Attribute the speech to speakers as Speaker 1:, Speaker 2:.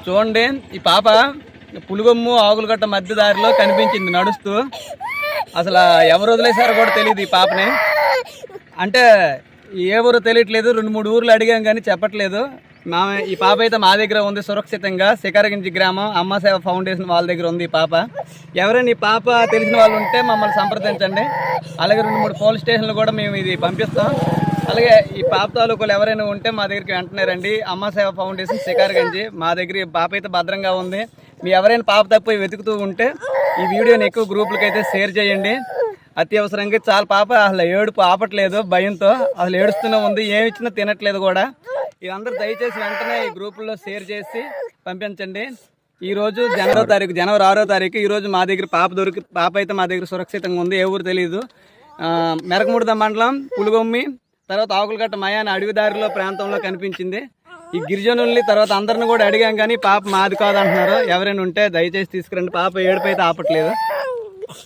Speaker 1: చూడండి, ఈ పాప పులుగొమ్ము ఆకులగట్ట మధ్య దారిలో కనిపించింది నడుస్తూ. అసలు ఎవరు వదిలేశారో కూడా తెలియదు ఈ పాపని. అంటే ఏ ఊరు తెలియట్లేదు, 2-3 ఊర్లు అడిగాం కానీ చెప్పట్లేదు. ఈ పాప అయితే మా దగ్గర ఉంది సురక్షితంగా. శిఖరగించి గ్రామం అమ్మ సేవ ఫౌండేషన్ వాళ్ళ దగ్గర ఉంది ఈ పాప. ఎవరైనా ఈ పాప తెలిసిన వాళ్ళు ఉంటే మమ్మల్ని సంప్రదించండి. అలాగే 2-3 పోలీస్ స్టేషన్లు కూడా మేము ఇది పంపిస్తాం. అలాగే ఈ పాప తాలూకులు ఎవరైనా ఉంటే మా దగ్గరికి వెంటనే రండి. అమ్మ సేవ ఫౌండేషన్ శిఖరగంజి మా దగ్గర. ఈ పాప అయితే భద్రంగా ఉంది. మీ ఎవరైనా పాప తప్పు వెతుకుతూ ఉంటే ఈ వీడియోని ఎక్కువ గ్రూపులకి అయితే షేర్ చేయండి. అత్యవసరంగా చాలా పాప అసలు ఏడుపు ఆపట్లేదు, భయంతో అసలు ఏడుస్తూనే ఉంది. ఏమి ఇచ్చినా తినట్లేదు కూడా. ఇదందరూ దయచేసి వెంటనే ఈ గ్రూపుల్లో షేర్ చేసి పంపించండి. ఈరోజు జనవరి 6వ తారీఖు ఈరోజు మా దగ్గర పాప అయితే మా దగ్గర సురక్షితంగా ఉంది. ఏ ఊరు తెలియదు. మెరకముడద మండలం పులుగొమ్మి తర్వాత ఆకులగట్ట మయాన అడవి దారిలో ప్రాంతంలో కనిపించింది. ఈ గిరిజనుల్ని తర్వాత అందరిని కూడా అడిగాం కానీ పాప మాది కాదంటున్నారు. ఎవరైనా ఉంటే దయచేసి తీసుకురండి. పాప ఏడుపు అయితే ఆపట్లేదు.